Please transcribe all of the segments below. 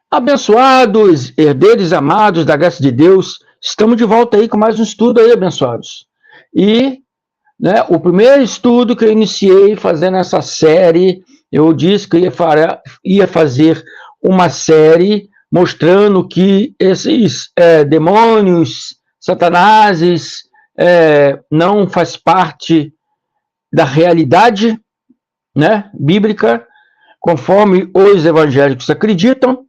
Abençoados, herdeiros amados da graça de Deus, estamos de volta aí com mais um estudo aí, abençoados. E, né, o primeiro estudo que eu iniciei fazendo essa série, eu disse que eu ia fazer uma série mostrando que esses demônios, satanases, não faz parte da realidade, né, bíblica, conforme os evangélicos acreditam.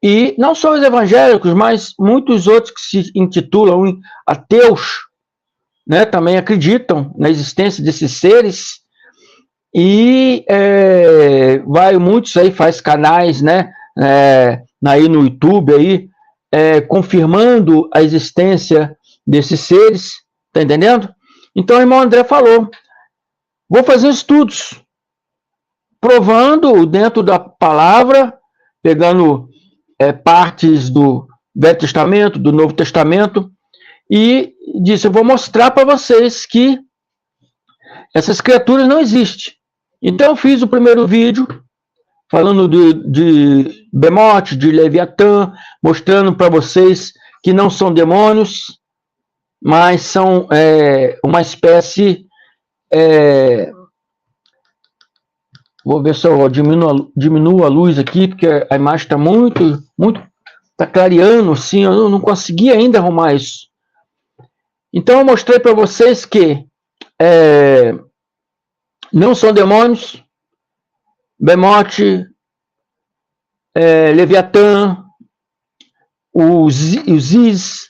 E não só os evangélicos, mas muitos outros que se intitulam ateus, né, também acreditam na existência desses seres. E vai muitos aí, faz canais, né, aí no YouTube aí, confirmando a existência desses seres, tá entendendo? Então o irmão André falou, vou fazer estudos, provando dentro da palavra, pegando partes do Velho Testamento, do Novo Testamento, e disse, eu vou mostrar para vocês que essas criaturas não existem. Então eu fiz o primeiro vídeo, falando de Bemote, de Leviatã, mostrando para vocês que não são demônios, mas são uma espécie... Vou ver se eu diminuo a luz aqui, porque a imagem está muito tá clareando, assim, eu não consegui ainda arrumar isso. Então eu mostrei para vocês que não são demônios, Bemote, Leviatã, os Is,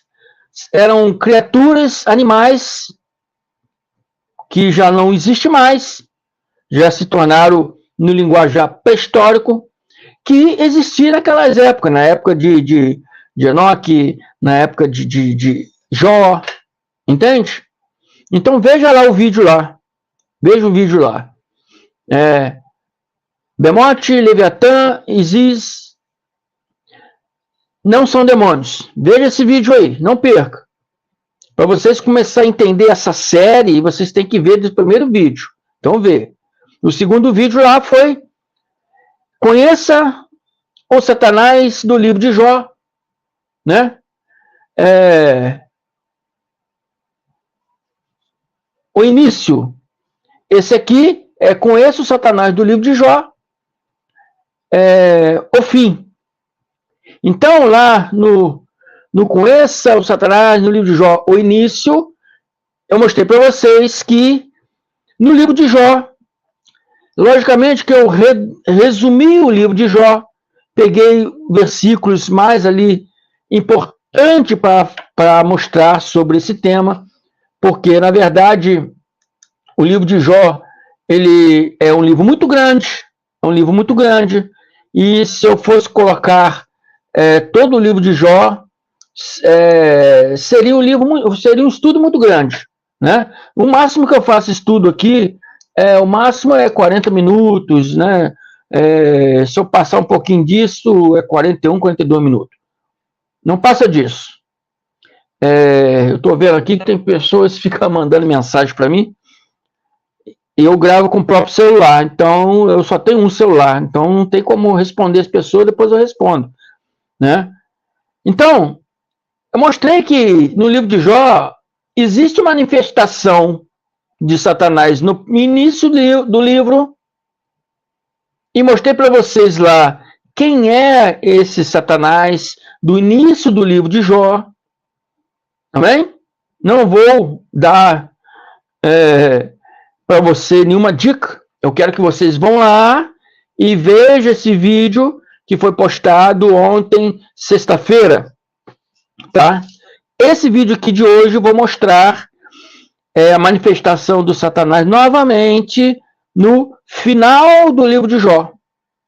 eram criaturas, animais, que já não existem mais, já se tornaram no linguajar pré-histórico, que existia naquelas épocas, na época de Enoque, na época de Jó, entende? Então veja lá o vídeo lá, veja o vídeo lá. Bemote, Leviatã, Isis, não são demônios. Veja esse vídeo aí, não perca. Para vocês começarem a entender essa série, vocês têm que ver do primeiro vídeo. Então vê. O segundo vídeo lá foi conheça o Satanás do livro de Jó, né? O início. Esse aqui é conheça o Satanás do livro de Jó. O fim. Então lá no conheça o Satanás no livro de Jó, o início, eu mostrei para vocês que no livro de Jó, logicamente que eu resumi o livro de Jó, peguei versículos mais ali importantes para mostrar sobre esse tema, porque, na verdade, o livro de Jó, ele é um livro muito grande, e se eu fosse colocar todo o livro de Jó, seria um estudo muito grande, né? O máximo que eu faço estudo aqui, o máximo é 40 minutos, né? Se eu passar um pouquinho disso, 41, 42 minutos. Não passa disso. Eu estou vendo aqui que tem pessoas que ficam mandando mensagem para mim, e eu gravo com o próprio celular, então eu só tenho um celular, então não tem como responder as pessoas, depois eu respondo, né? Então, eu mostrei que no livro de Jó existe manifestação de Satanás no início do livro, e mostrei para vocês lá quem é esse Satanás do início do livro de Jó, também. Não vou dar para você nenhuma dica, eu quero que vocês vão lá e vejam esse vídeo que foi postado ontem, sexta-feira, tá? Esse vídeo aqui de hoje eu vou mostrar a manifestação do Satanás novamente no final do livro de Jó.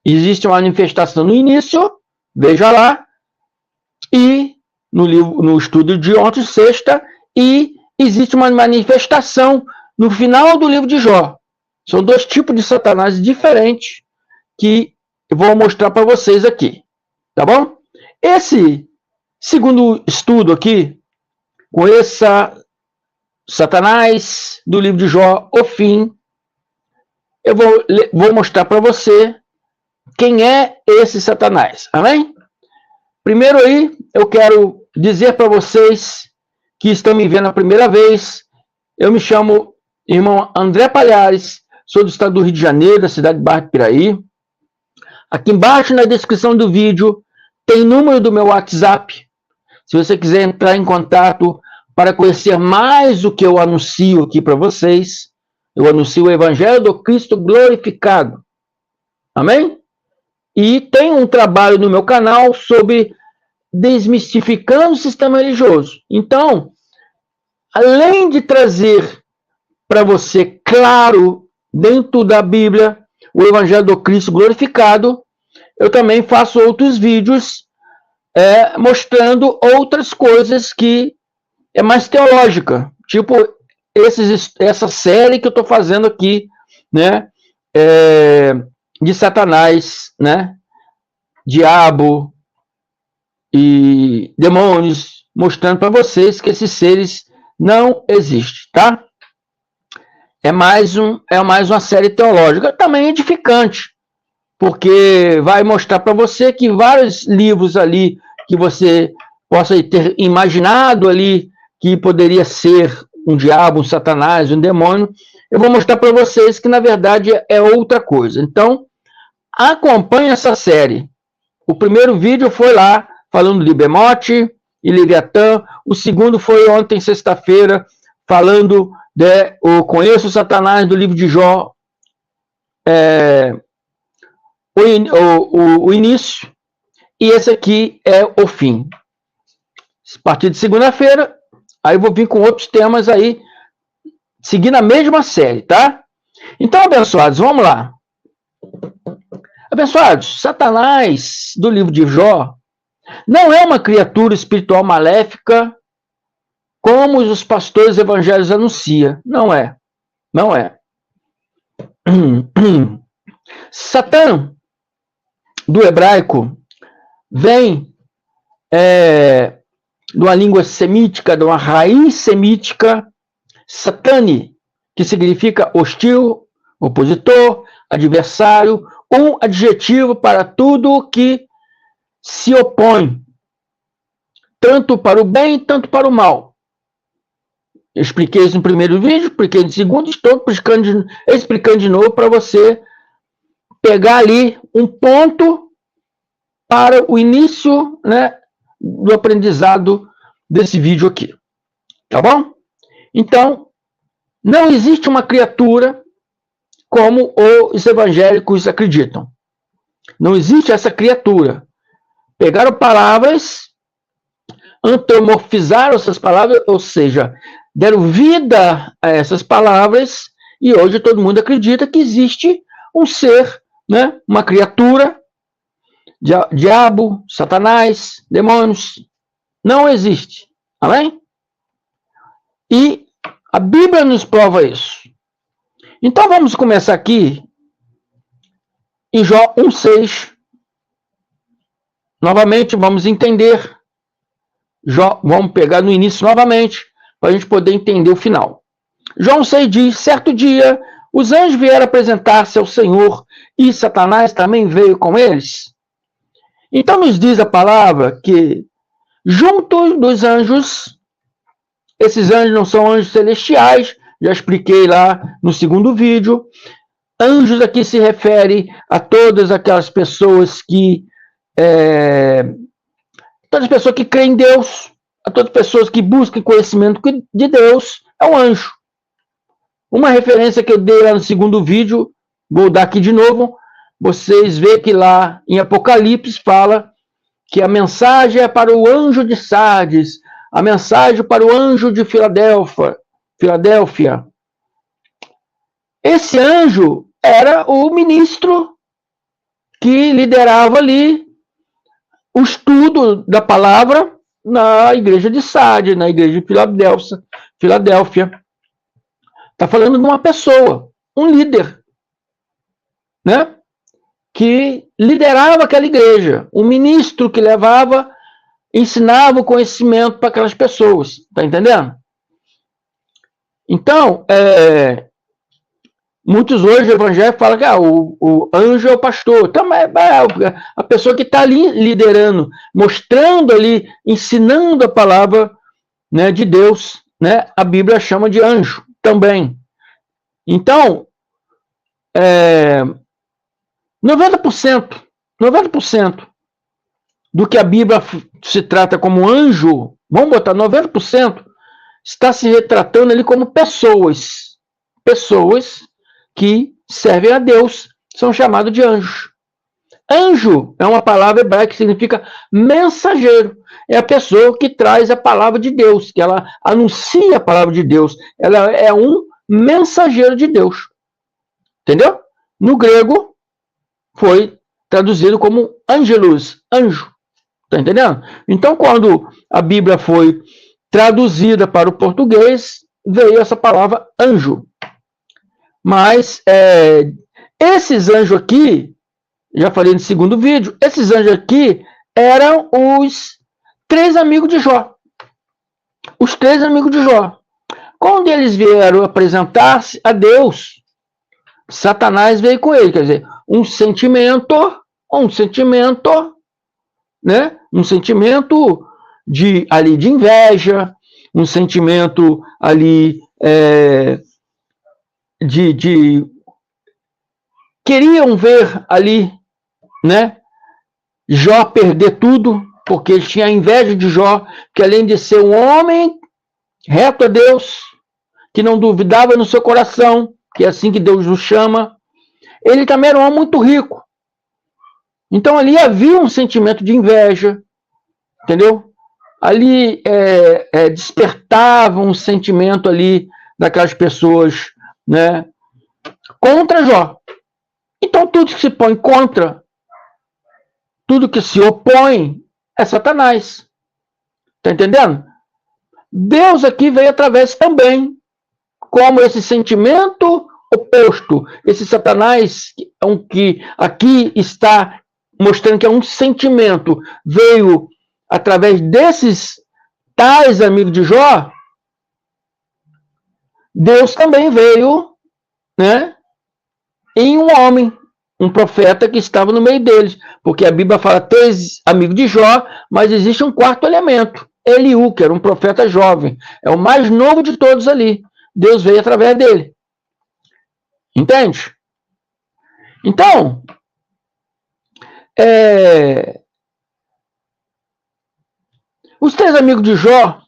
Existe uma manifestação no início, veja lá, e no estudo de ontem, sexta, e existe uma manifestação no final do livro de Jó. São dois tipos de Satanás diferentes que eu vou mostrar para vocês aqui, tá bom? Esse segundo estudo aqui, conheça Satanás do livro de Jó, o fim, eu vou mostrar para você quem é esse Satanás, amém? Primeiro aí, eu quero dizer para vocês que estão me vendo a primeira vez, eu me chamo irmão André Palhares, sou do estado do Rio de Janeiro, da cidade de Barra do Piraí. Aqui embaixo na descrição do vídeo tem número do meu WhatsApp. Se você quiser entrar em contato para conhecer mais o que eu anuncio aqui para vocês, eu anuncio o Evangelho do Cristo glorificado. Amém? E tem um trabalho no meu canal sobre desmistificando o sistema religioso. Então, além de trazer para você claro, dentro da Bíblia, o Evangelho do Cristo glorificado, eu também faço outros vídeos mostrando outras coisas que é mais teológica, tipo essa série que eu estou fazendo aqui, né, de Satanás, né, diabo e demônios, mostrando para vocês que esses seres não existem, tá? É mais uma série teológica, também edificante, porque vai mostrar para você que vários livros ali que você possa ter imaginado ali que poderia ser um diabo, um satanás, um demônio, eu vou mostrar para vocês que na verdade é outra coisa. Então, acompanhe essa série. O primeiro vídeo foi lá falando de Bemote e Leviatã, o segundo foi ontem, sexta-feira, falando de o Conheço Satanás do livro de Jó, o início, e esse aqui é o fim. A partir de segunda-feira, aí eu vou vir com outros temas aí, seguindo a mesma série, tá? Então, abençoados, vamos lá. Abençoados, Satanás, do livro de Jó, não é uma criatura espiritual maléfica, como os pastores evangélicos anunciam. Não é. Não é. Satã, do hebraico, vem de uma língua semítica, de uma raiz semítica, satani, que significa hostil, opositor, adversário, um adjetivo para tudo que se opõe, tanto para o bem, tanto para o mal. Eu expliquei isso no primeiro vídeo, expliquei no segundo, estou explicando de novo para você pegar ali um ponto para o início, né, do aprendizado desse vídeo aqui. Tá bom? Então, não existe uma criatura como os evangélicos acreditam. Não existe essa criatura. Pegaram palavras, antropomorfizaram essas palavras, ou seja, deram vida a essas palavras, e hoje todo mundo acredita que existe um ser, né, uma criatura, diabo, satanás, demônios. Não existe. Amém? E a Bíblia nos prova isso. Então vamos começar aqui em Jó 1,6. Novamente, vamos entender. Jó, vamos pegar no início novamente, para a gente poder entender o final. Jó 1,6 diz: certo dia, os anjos vieram apresentar-se ao Senhor, e Satanás também veio com eles. Então nos diz a palavra que, junto dos anjos, esses anjos não são anjos celestiais, já expliquei lá no segundo vídeo. Anjos aqui se refere a todas aquelas pessoas que todas as pessoas que creem em Deus, a todas as pessoas que buscam conhecimento de Deus, é um anjo. Uma referência que eu dei lá no segundo vídeo, vou dar aqui de novo, vocês veem que lá em Apocalipse fala que a mensagem é para o anjo de Sardes, a mensagem para o anjo de Filadélfia. Esse anjo era o ministro que liderava ali o estudo da palavra na igreja de Sardes, na igreja de Filadélfia. Está falando de uma pessoa, um líder, né? Que liderava aquela igreja, um ministro que ensinava o conhecimento para aquelas pessoas. Está entendendo? Então, Muitos hoje evangélicos falam que o anjo é o pastor. Também, é, o anjo é o pastor. Também é a pessoa que está ali liderando, mostrando ali, ensinando a palavra, né, de Deus. Né? A Bíblia chama de anjo também. Então, 90%, 90% do que a Bíblia se trata como anjo, vamos botar 90%, está se retratando ali como pessoas. Pessoas que servem a Deus, são chamados de anjos. Anjo é uma palavra hebraica que significa mensageiro. É a pessoa que traz a palavra de Deus, que ela anuncia a palavra de Deus. Ela é um mensageiro de Deus. Entendeu? No grego, foi traduzido como angelus, anjo. Tá entendendo? Então, quando a Bíblia foi traduzida para o português, veio essa palavra anjo. Mas esses anjos aqui, já falei no segundo vídeo, esses anjos aqui eram os 3 amigos de Jó. Os 3 amigos de Jó. Quando eles vieram apresentar-se a Deus, Satanás veio com ele, quer dizer, um sentimento, né? Um sentimento de inveja, um sentimento ali de queriam ver ali, né, Jó perder tudo, porque eles tinham inveja de Jó, que além de ser um homem reto a Deus, que não duvidava no seu coração, que é assim que Deus o chama, ele também era um homem muito rico. Então ali havia um sentimento de inveja, entendeu? Ali despertava um sentimento ali daquelas pessoas, né, contra Jó. Então tudo que se põe contra, tudo que se opõe é Satanás. Tá entendendo? Deus aqui veio através também, como esse sentimento oposto, esse Satanás que aqui está mostrando que é um sentimento, veio através desses tais amigos de Jó. Deus também veio, né, em um homem, um profeta que estava no meio deles, porque a Bíblia fala 3 amigos de Jó, mas existe um quarto elemento, Eliú, que era um profeta jovem, é o mais novo de todos ali. Deus veio através dele. Entende? Então, os 3 amigos de Jó,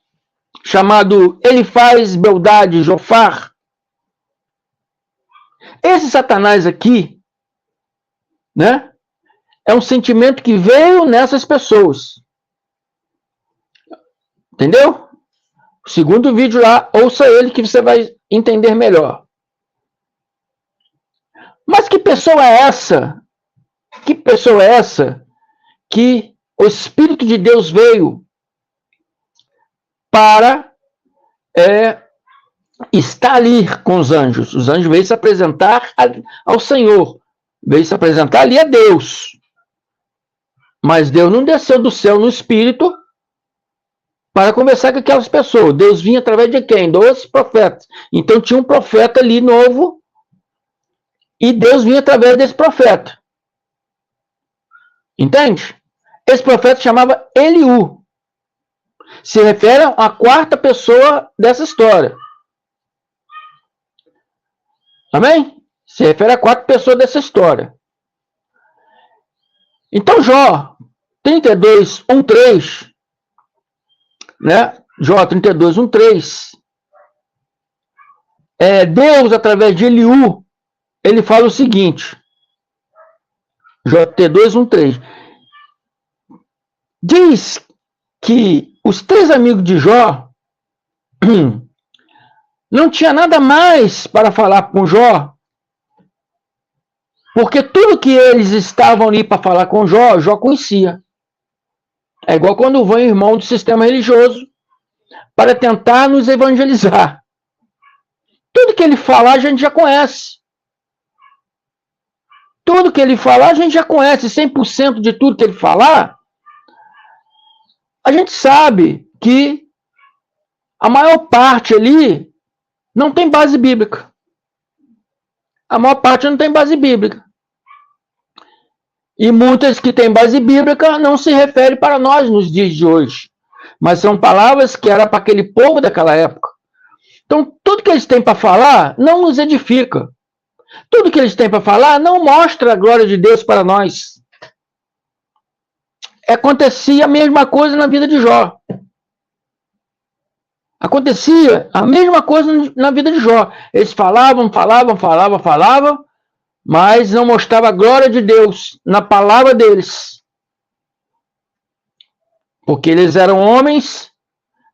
chamado Elifaz, Beldade e Jofar, esse Satanás aqui, né, é um sentimento que veio nessas pessoas. Entendeu? O segundo vídeo lá, ouça ele que você vai entender melhor. Mas que pessoa é essa? Que pessoa é essa que o Espírito de Deus veio para estar ali com os anjos? Os anjos veio se apresentar ao Senhor, veio se apresentar ali a Deus. Mas Deus não desceu do céu no Espírito para conversar com aquelas pessoas. Deus vinha através de quem? 12 profetas. Então tinha um profeta ali novo, e Deus vinha através desse profeta. Entende? Esse profeta chamava Eliú. Se refere à 4ª pessoa dessa história. Amém? Se refere à 4ª pessoa dessa história. Então Jó 32, 1, 3, né? Jó 32, 1, 3. Deus, através de Eliú, ele fala o seguinte. Jó 32, 1, 3. Diz que os 3 amigos de Jó não tinha nada mais para falar com Jó, porque tudo que eles estavam ali para falar com Jó, Jó conhecia. É igual quando vem o irmão do sistema religioso para tentar nos evangelizar. Tudo que ele falar, a gente já conhece. Tudo que ele falar, a gente já conhece. 100% de tudo que ele falar, a gente sabe que a maior parte ali não tem base bíblica. A maior parte não tem base bíblica. E muitas que têm base bíblica não se referem para nós nos dias de hoje. Mas são palavras que eram para aquele povo daquela época. Então, tudo que eles têm para falar não nos edifica. Tudo que eles têm para falar não mostra a glória de Deus para nós. Acontecia a mesma coisa na vida de Jó. Acontecia a mesma coisa na vida de Jó. Eles falavam, mas não mostrava a glória de Deus na palavra deles. Porque eles eram homens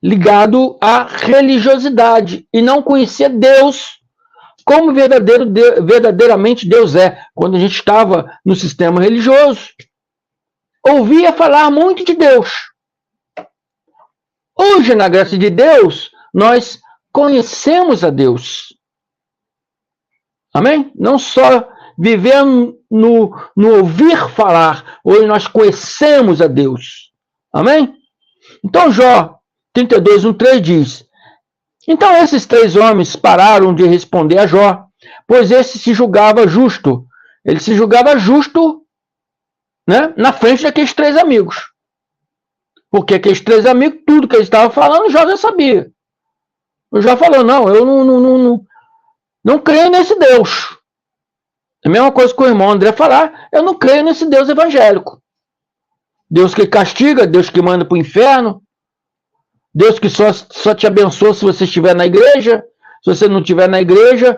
ligados à religiosidade e não conhecia Deus como verdadeiramente Deus é. Quando a gente estava no sistema religioso, ouvia falar muito de Deus. Hoje, na graça de Deus, nós conhecemos a Deus. Amém? Não só vivendo no ouvir falar, hoje nós conhecemos a Deus. Amém? Então, Jó 32, 1-3 diz: então esses 3 homens pararam de responder a Jó, pois esse se julgava justo. Ele se julgava justo, né, na frente daqueles 3 amigos. Porque aqueles 3 amigos, tudo que eles estavam falando, Jó já sabia. O Jó falou, não, eu não creio nesse Deus. É a mesma coisa que o irmão André falar, eu não creio nesse Deus evangélico. Deus que castiga, Deus que manda para o inferno, Deus que só te abençoa se você estiver na igreja. Se você não estiver na igreja,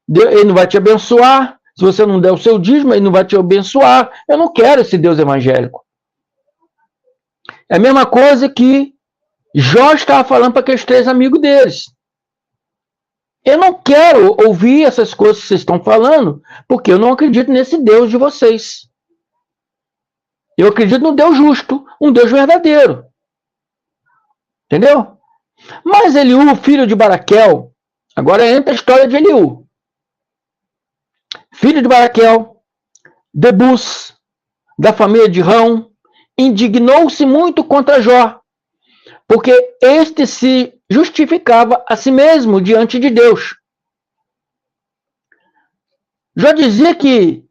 Ele não vai te abençoar. Se você não der o seu dízimo, Ele não vai te abençoar. Eu não quero esse Deus evangélico. É a mesma coisa que Jó estava falando para aqueles 3 amigos deles. Eu não quero ouvir essas coisas que vocês estão falando, porque eu não acredito nesse Deus de vocês. Eu acredito no Deus justo, um Deus verdadeiro. Entendeu? Mas Eliú, filho de Baraquel, agora entra a história de Eliú. Filho de Baraquel, de Bus, da família de Rão, indignou-se muito contra Jó, porque este se justificava a si mesmo diante de Deus. Jó dizia que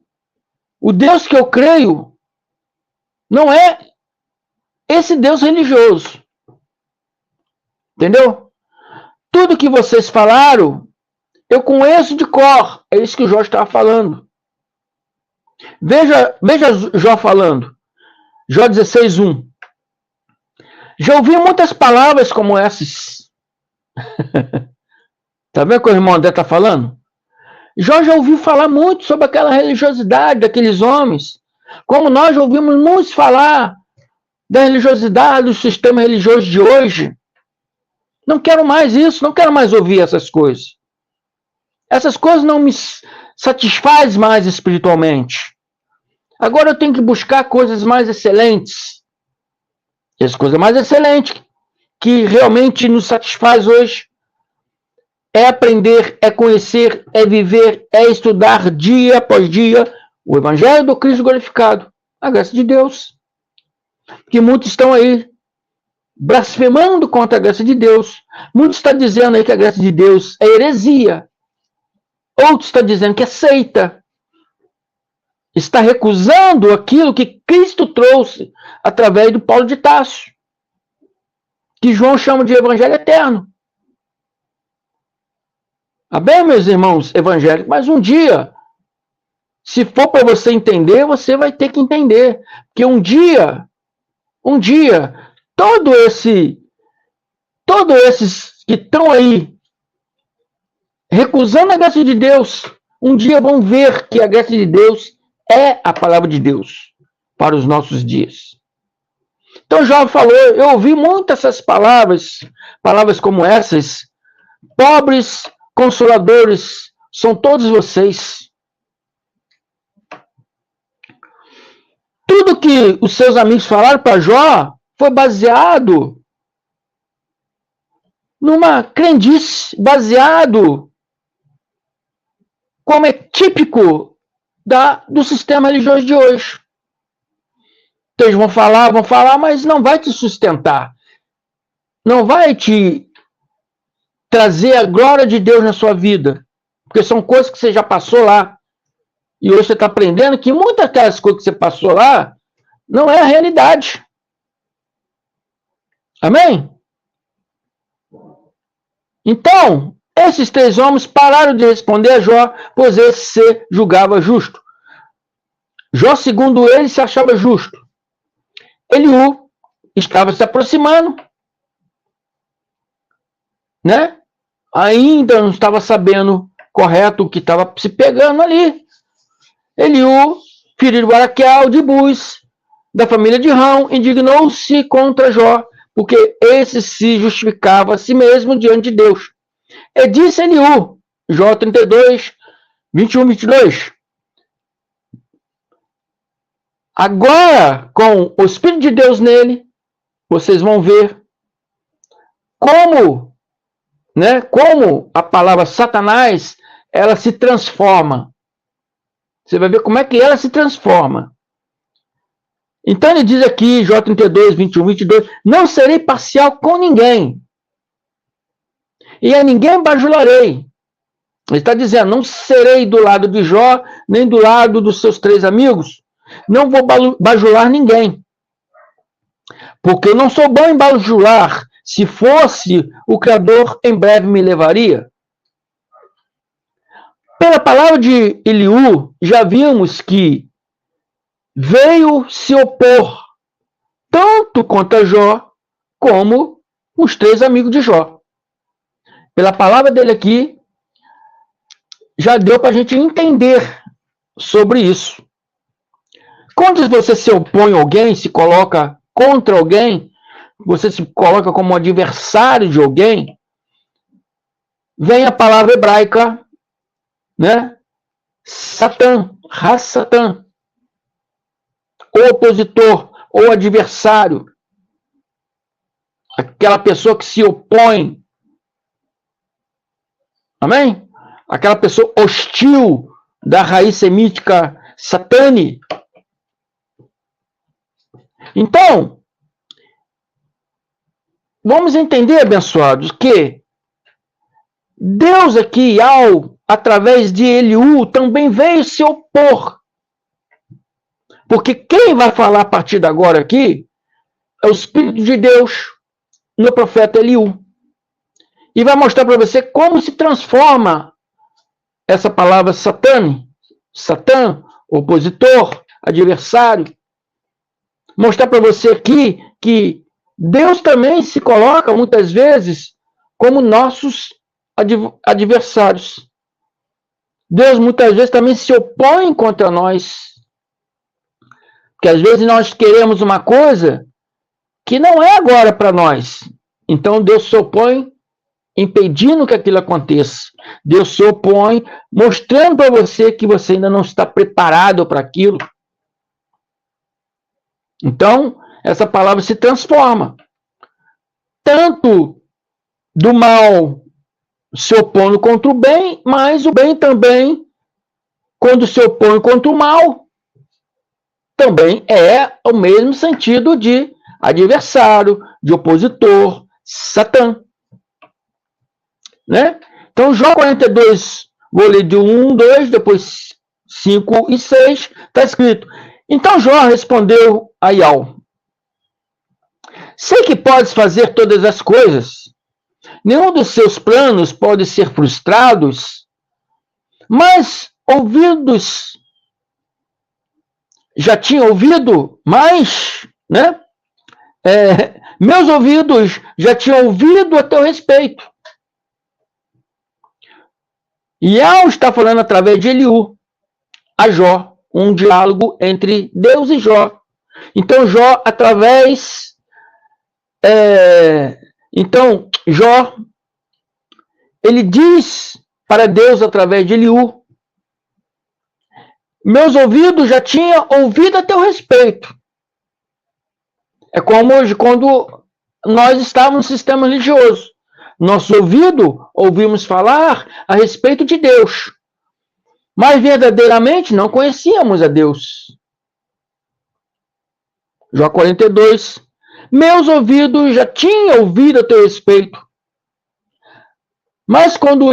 o Deus que eu creio não é esse Deus religioso. Entendeu? Tudo que vocês falaram, eu conheço de cor. É isso que o Jó estava falando. Veja Jó falando. Jó 16:1. Já ouvi muitas palavras como essas. Tá vendo o que o irmão André está falando? Jó já ouviu falar muito sobre aquela religiosidade daqueles homens. Como nós já ouvimos muitos falar da religiosidade do sistema religioso de hoje. Não quero mais isso, não quero mais ouvir essas coisas. Essas coisas não me satisfazem mais espiritualmente. Agora eu tenho que buscar coisas mais excelentes. E as coisas mais excelentes que realmente nos satisfaz hoje é aprender, é conhecer, é viver, é estudar dia após dia o Evangelho do Cristo glorificado, a graça de Deus. Que muitos estão aí blasfemando contra a graça de Deus. Muitos estão dizendo aí que a graça de Deus é heresia. Outros estão dizendo que é seita. Está recusando aquilo que Cristo trouxe através do Paulo de Tarso, que João chama de evangelho eterno. Tá bem, meus irmãos evangélicos? Mas um dia, se for para você entender, você vai ter que entender. Porque um dia, todos esses que estão aí recusando a graça de Deus, um dia vão ver que a graça de Deus é a palavra de Deus para os nossos dias. Então Jó falou, eu ouvi muitas essas palavras como essas: pobres consoladores são todos vocês. Tudo que os seus amigos falaram para Jó foi baseado numa crendice, baseado como é típico do sistema religioso de hoje. Então eles vão falar, mas não vai te sustentar. Não vai te trazer a glória de Deus na sua vida. Porque são coisas que você já passou lá. E hoje você está aprendendo que muitas daquelas coisas que você passou lá não é a realidade. Amém? Então, esses 3 homens pararam de responder a Jó, pois esse se julgava justo. Jó, segundo ele, se achava justo. Eliú estava se aproximando, né? Ainda não estava sabendo correto o que estava se pegando ali. Eliú, filho de Baraquiel, de Buz, da família de Rão, indignou-se contra Jó, porque esse se justificava a si mesmo diante de Deus. E disse Eliú, Jó 32, 21, 22. Agora, com o Espírito de Deus nele, vocês vão ver como, né, como a palavra Satanás, ela se transforma. Você vai ver como é que ela se transforma. Então ele diz aqui, Jó 32, 21, 22, não serei parcial com ninguém, e a ninguém bajularei. Ele está dizendo, não serei do lado de Jó, nem do lado dos seus 3 amigos, não vou bajular ninguém, porque eu não sou bom em bajular. Se fosse, o Criador em breve me levaria. Pela palavra de Eliú, já vimos que veio se opor tanto contra Jó, como os 3 amigos de Jó. Pela palavra dele aqui, já deu para a gente entender sobre isso. Quando você se opõe a alguém, se coloca contra alguém, você se coloca como adversário de alguém, vem a palavra hebraica, né? Satã, Ra-Satã, ou opositor, ou adversário, aquela pessoa que se opõe, amém? Aquela pessoa hostil da raiz semítica satane. Então, vamos entender, abençoados, que Deus aqui, através de Eliú, também veio se opor. Porque quem vai falar a partir de agora aqui é o Espírito de Deus no profeta Eliú. E vai mostrar para você como se transforma essa palavra Satã, opositor, adversário. Mostrar para você aqui que Deus também se coloca muitas vezes como nossos adversários. Deus muitas vezes também se opõe contra nós. Porque às vezes nós queremos uma coisa que não é agora para nós. Então Deus se opõe impedindo que aquilo aconteça. Deus se opõe mostrando para você que você ainda não está preparado para aquilo. Então, essa palavra se transforma. Tanto do mal se opondo contra o bem, mas o bem também, quando se opõe contra o mal, também é o mesmo sentido de adversário, de opositor, Satã. Né? Então, Jó 42, vou ler de 1, 2, depois 5 e 6, está escrito: então Jó respondeu a Ial: sei que podes fazer todas as coisas, nenhum dos seus planos pode ser frustrados, mas ouvidos já tinha ouvido, mas, né? Meus ouvidos já tinham ouvido a teu respeito. E Ial está falando através de Eliú a Jó, um diálogo entre Deus e Jó. Então Jó, Jó, ele diz para Deus através de Eliú: meus ouvidos já tinham ouvido a teu respeito. É como hoje, quando nós estávamos no sistema religioso. Nosso ouvido ouvimos falar a respeito de Deus, mas verdadeiramente não conhecíamos a Deus. Jó 42, meus ouvidos já tinham ouvido a teu respeito. Mas quando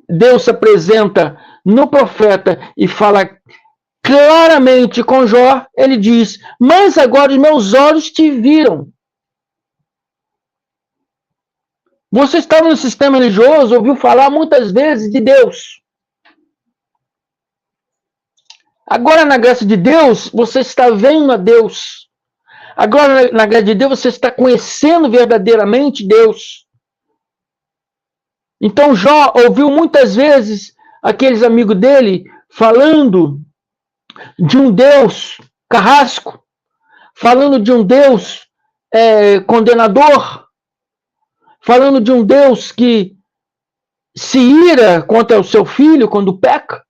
Deus se apresenta no profeta e fala claramente com Jó, ele diz: mas agora os meus olhos te viram. Você estava no sistema religioso, ouviu falar muitas vezes de Deus. Agora, na graça de Deus, você está vendo a Deus. Agora, na graça de Deus, você está conhecendo verdadeiramente Deus. Então, Jó ouviu muitas vezes aqueles amigos dele falando de um Deus carrasco, falando de um Deus condenador, falando de um Deus que se ira contra o seu filho quando peca.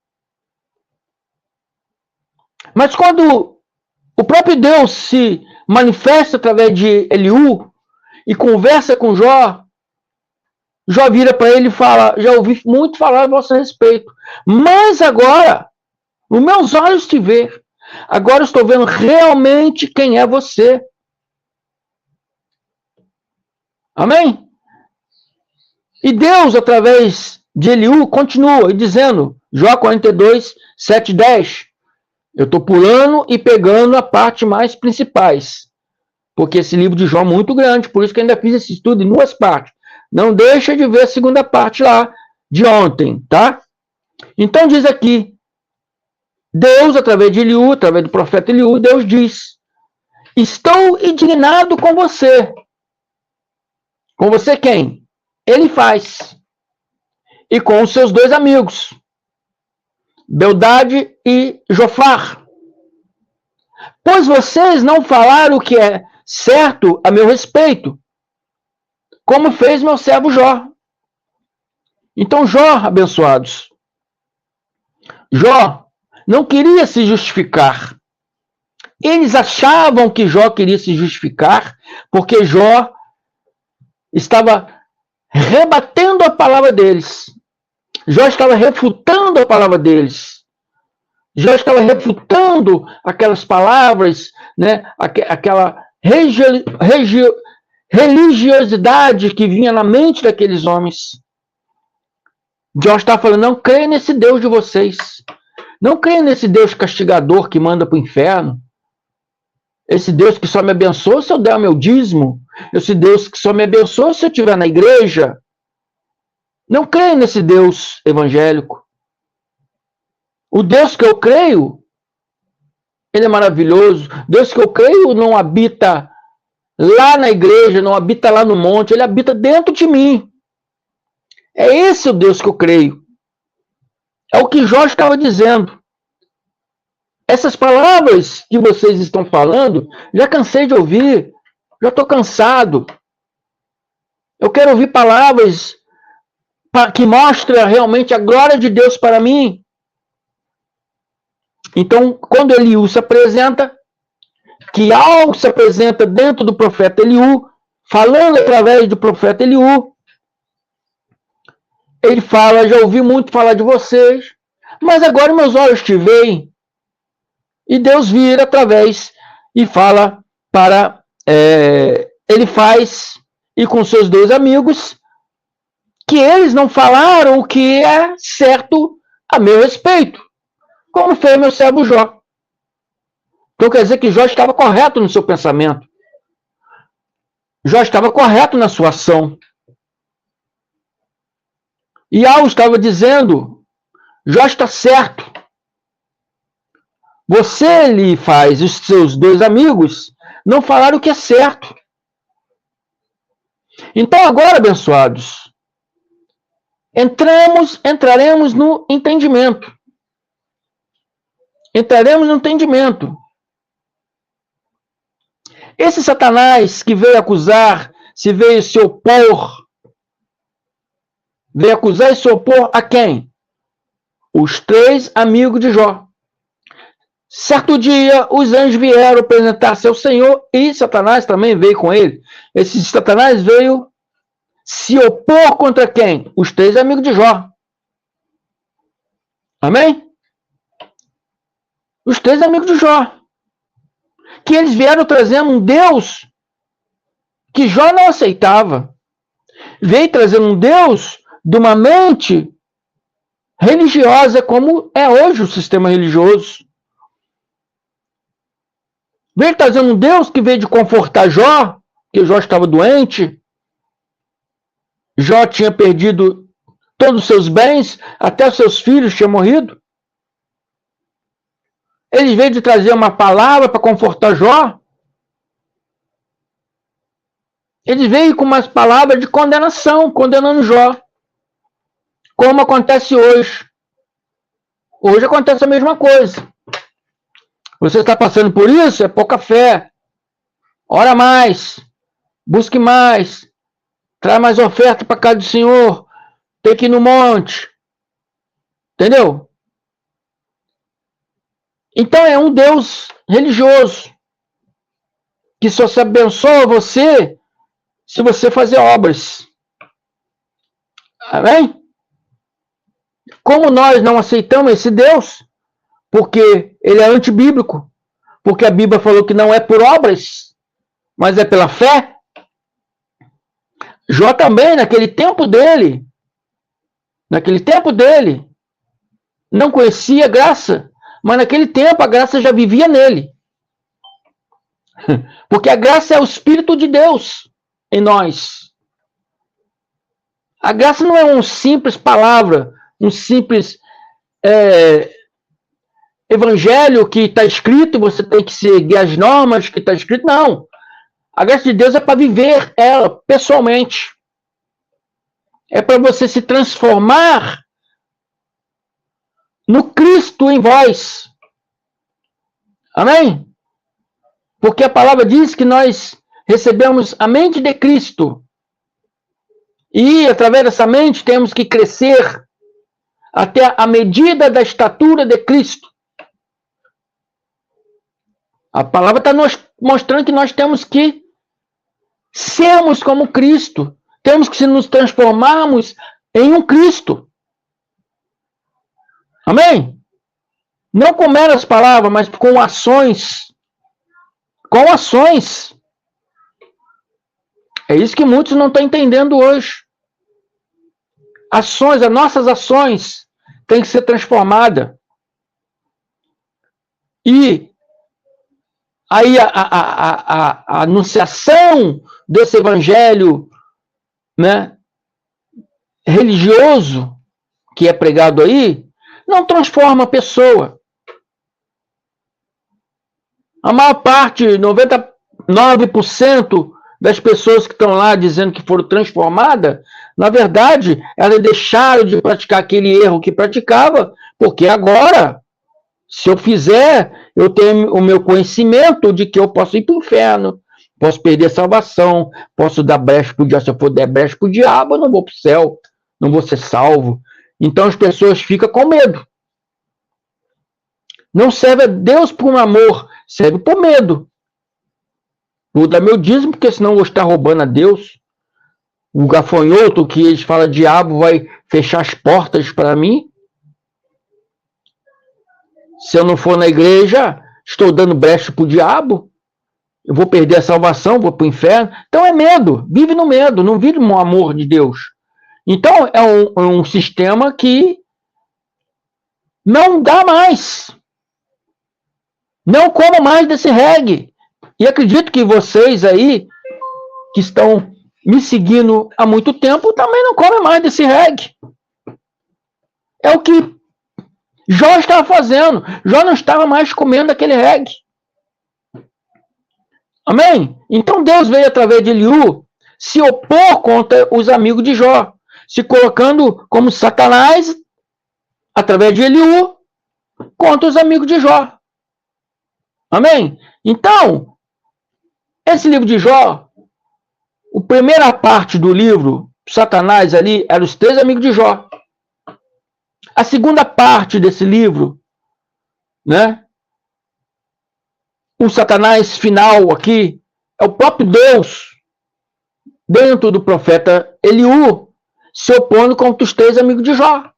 Mas quando o próprio Deus se manifesta através de Eliú e conversa com Jó, Jó vira para ele e fala: já ouvi muito falar a vosso respeito, mas agora os meus olhos te ver. Agora estou vendo realmente quem é você. Amém? E Deus, através de Eliú, continua dizendo, Jó 42, 7, 10. Eu estou pulando e pegando a parte mais principais, porque esse livro de Jó é muito grande, por isso que eu ainda fiz esse estudo em 2 partes. Não deixa de ver a segunda parte lá de ontem, tá? Então diz aqui, Deus, através de Eliú, através do profeta Eliú, Deus diz: estou indignado com você. Com você quem? Ele faz. E com os seus 2 amigos, Beldade e Jofar. Pois vocês não falaram o que é certo a meu respeito, como fez meu servo Jó. Então Jó, abençoados, Jó não queria se justificar. Eles achavam que Jó queria se justificar, porque Jó estava rebatendo a palavra deles. Jó estava refutando a palavra deles. Jó estava refutando aquelas palavras, né? Aquela religiosidade que vinha na mente daqueles homens. Jó estava falando: não creia nesse Deus de vocês. Não creia nesse Deus castigador que manda para o inferno. Esse Deus que só me abençoa se eu der o meu dízimo. Esse Deus que só me abençoa se eu estiver na igreja. Não creio nesse Deus evangélico. O Deus que eu creio, ele é maravilhoso. Deus que eu creio não habita lá na igreja, não habita lá no monte, ele habita dentro de mim. É esse o Deus que eu creio. É o que Jó estava dizendo. Essas palavras que vocês estão falando, já cansei de ouvir, já estou cansado. Eu quero ouvir palavras que mostram realmente a glória de Deus para mim. Então, quando Eliú se apresenta, que algo se apresenta dentro do profeta Eliú, falando através do profeta Eliú, ele fala: já ouvi muito falar de vocês, mas agora meus olhos te veem. E Deus vira através e fala para... ele faz, e com seus 2 amigos, que eles não falaram o que é certo a meu respeito, como fez meu servo Jó. Então quer dizer que Jó estava correto no seu pensamento. Jó estava correto na sua ação. E Al estava dizendo: Jó está certo. Você lhe faz, os seus 2 amigos não falaram o que é certo. Então agora, abençoados, entraremos no entendimento. Entraremos no entendimento. Esse Satanás que veio acusar, se veio se opor, veio acusar e se opor a quem? Os 3 amigos de Jó. Certo dia, os anjos vieram apresentar-se ao Senhor e Satanás também veio com ele. Esse Satanás veio se opor contra quem? Os 3 amigos de Jó. Amém? Os 3 amigos de Jó. Que eles vieram trazendo um Deus que Jó não aceitava. Veio trazendo um Deus de uma mente religiosa como é hoje o sistema religioso. Veio trazendo um Deus que veio de confortar Jó, que Jó estava doente. Jó tinha perdido todos os seus bens, até os seus filhos tinham morrido. Ele veio de trazer uma palavra para confortar Jó. Ele veio com umas palavras de condenação, condenando Jó. Como acontece hoje. Hoje acontece a mesma coisa. Você está passando por isso? É pouca fé. Ora mais. Busque mais. Traz mais oferta para casa do Senhor. Tem que ir no monte. Entendeu? Então é um Deus religioso. Que só se abençoa você se você fazer obras. Amém? Como nós não aceitamos esse Deus, porque ele é antibíblico, porque a Bíblia falou que não é por obras, mas é pela fé. Jó também, naquele tempo dele, não conhecia a graça, mas naquele tempo a graça já vivia nele. Porque a graça é o Espírito de Deus em nós. A graça não é uma simples palavra, um simples evangelho que está escrito e você tem que seguir as normas que está escrito. Não. A graça de Deus é para viver ela pessoalmente. É para você se transformar no Cristo em vós. Amém? Porque a palavra diz que nós recebemos a mente de Cristo. E através dessa mente temos que crescer até a medida da estatura de Cristo. A palavra está nos mostrando que nós temos que sermos como Cristo. Temos que nos transformarmos em um Cristo. Amém? Não com meras palavras, mas com ações. Com ações. É isso que muitos não estão entendendo hoje. Ações, as nossas ações têm que ser transformadas. E aí a anunciação desse evangelho, né, religioso que é pregado aí, não transforma a pessoa. A maior parte, 99% das pessoas que estão lá dizendo que foram transformadas, na verdade, elas deixaram de praticar aquele erro que praticava, porque agora, se eu fizer, eu tenho o meu conhecimento de que eu posso ir para o inferno, posso perder a salvação, posso dar brecha para o diabo. Se eu for der brecha para o diabo, eu não vou para o céu, não vou ser salvo. Então as pessoas ficam com medo. Não serve a Deus por um amor, serve por medo. Vou dar meu dízimo, porque senão eu vou estar roubando a Deus. O gafanhoto que eles falam, diabo vai fechar as portas para mim. Se eu não for na igreja, estou dando brecha para o diabo. Eu vou perder a salvação, vou para o inferno. Então é medo, vive no medo, não vive no amor de Deus. Então é um sistema que não dá mais. Não como mais desse reggae. E acredito que vocês aí, que estão me seguindo há muito tempo, também não comem mais desse reggae. É o que Jó estava fazendo. Jó não estava mais comendo aquele reggae. Amém? Então Deus veio através de Eliú se opor contra os amigos de Jó, se colocando como Satanás através de Eliú contra os amigos de Jó. Amém? Então, esse livro de Jó, a primeira parte do livro, Satanás ali, eram os 3 amigos de Jó. A segunda parte desse livro, né? O Satanás final aqui é o próprio Deus, dentro do profeta Eliú, se opondo contra os 3 amigos de Jó.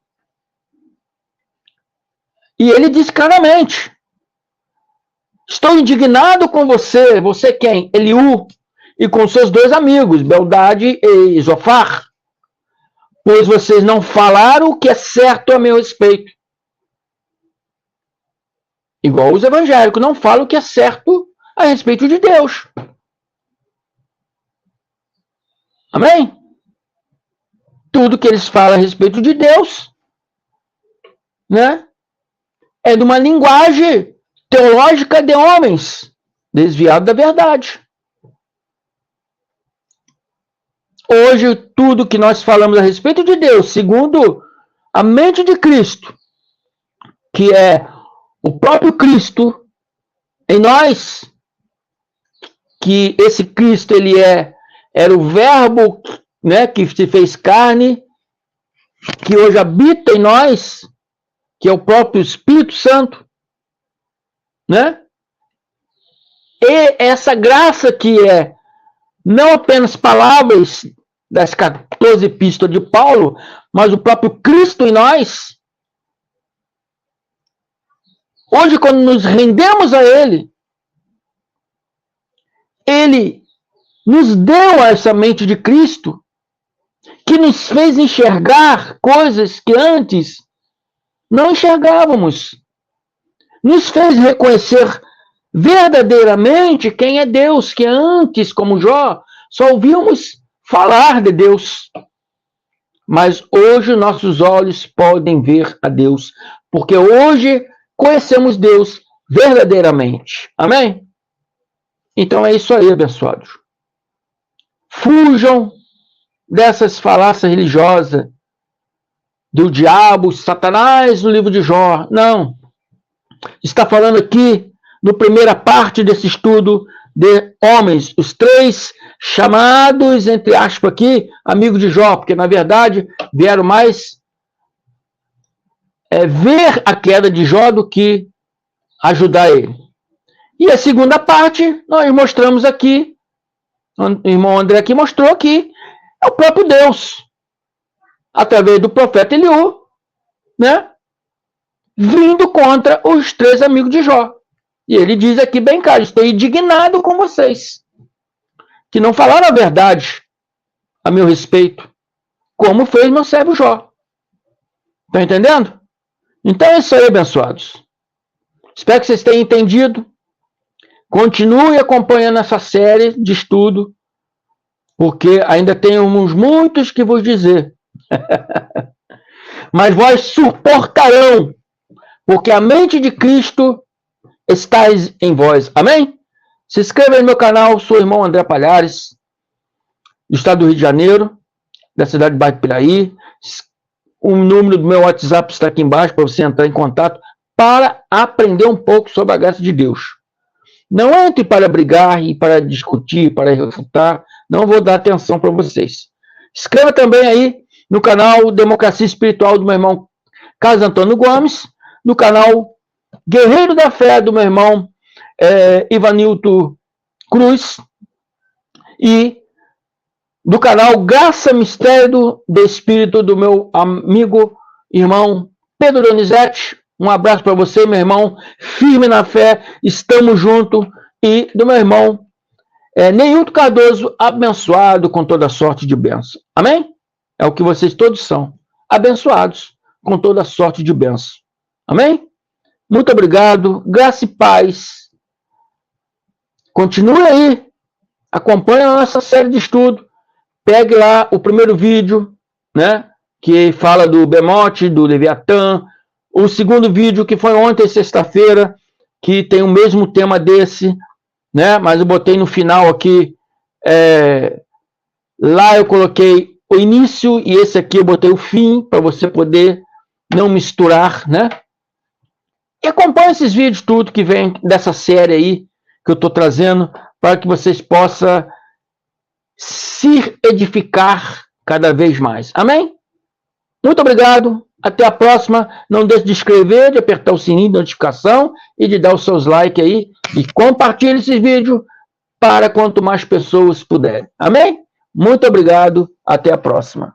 E ele diz claramente: estou indignado com você. Você quem? Eliú, e com seus 2 amigos, Beldade e Zofar, pois vocês não falaram o que é certo a meu respeito. Igual os evangélicos não falam o que é certo a respeito de Deus. Amém? Tudo que eles falam a respeito de Deus, né, é de uma linguagem teológica de homens, desviado da verdade. Hoje, tudo que nós falamos a respeito de Deus, segundo a mente de Cristo, que é o próprio Cristo em nós, que esse Cristo ele era o verbo, né, que se fez carne, que hoje habita em nós, que é o próprio Espírito Santo, né? E essa graça que é não apenas palavras das 14 epístolas de Paulo, mas o próprio Cristo em nós. Hoje, quando nos rendemos a Ele, Ele nos deu essa mente de Cristo, que nos fez enxergar coisas que antes não enxergávamos. Nos fez reconhecer verdadeiramente quem é Deus, que antes, como Jó, só ouvíamos falar de Deus. Mas hoje nossos olhos podem ver a Deus, porque hoje conhecemos Deus verdadeiramente. Amém? Então é isso aí, abençoados. Fujam dessas falácias religiosas do diabo, Satanás no livro de Jó. Não. Está falando aqui, na primeira parte desse estudo, de homens, os 3 chamados, entre aspas aqui, amigos de Jó, porque na verdade vieram mais ver a queda de Jó do que ajudar ele. E a segunda parte, nós mostramos aqui, o irmão André aqui mostrou aqui, é o próprio Deus, através do profeta Eliú, né? Vindo contra os 3 amigos de Jó. E ele diz aqui bem claro, estou indignado com vocês, que não falaram a verdade a meu respeito, como fez meu servo Jó. Está entendendo? Então é isso aí, abençoados. Espero que vocês tenham entendido. Continue acompanhando essa série de estudo, porque ainda temos muitos que vos dizer. Mas vós suportarão, porque a mente de Cristo está em vós. Amém? Se inscreva no meu canal, sou o irmão André Palhares, do estado do Rio de Janeiro, da cidade de Bairro Piraí. O número do meu WhatsApp está aqui embaixo para você entrar em contato para aprender um pouco sobre a graça de Deus. Não entre para brigar e para discutir, para refutar. Não vou dar atenção para vocês. Inscreva também aí no canal Democracia Espiritual do meu irmão Carlos Antônio Gomes, no canal Guerreiro da Fé do meu irmão Ivanilton Cruz e do canal Graça Mistério do Espírito do meu amigo irmão Pedro Donizete. Um abraço para você, meu irmão, firme na fé, estamos juntos. E do meu irmão Neilton Cardoso, abençoado com toda sorte de bênção. Amém? É o que vocês todos são, abençoados com toda sorte de bênção. Amém? Muito obrigado, graça e paz. Continue aí, acompanhe a nossa série de estudo. Pegue lá o primeiro vídeo, né, que fala do Bemote, do Leviatã. O segundo vídeo, que foi ontem, sexta-feira, que tem o mesmo tema desse, né, mas eu botei no final aqui, lá eu coloquei o início e esse aqui eu botei o fim, para você poder não misturar, né? E acompanhe esses vídeos, tudo que vem dessa série aí, que eu estou trazendo, para que vocês possam se edificar cada vez mais. Amém? Muito obrigado. Até a próxima. Não deixe de inscrever, de apertar o sininho de notificação e de dar os seus likes aí. E compartilhe esse vídeo para quanto mais pessoas puderem. Amém? Muito obrigado. Até a próxima.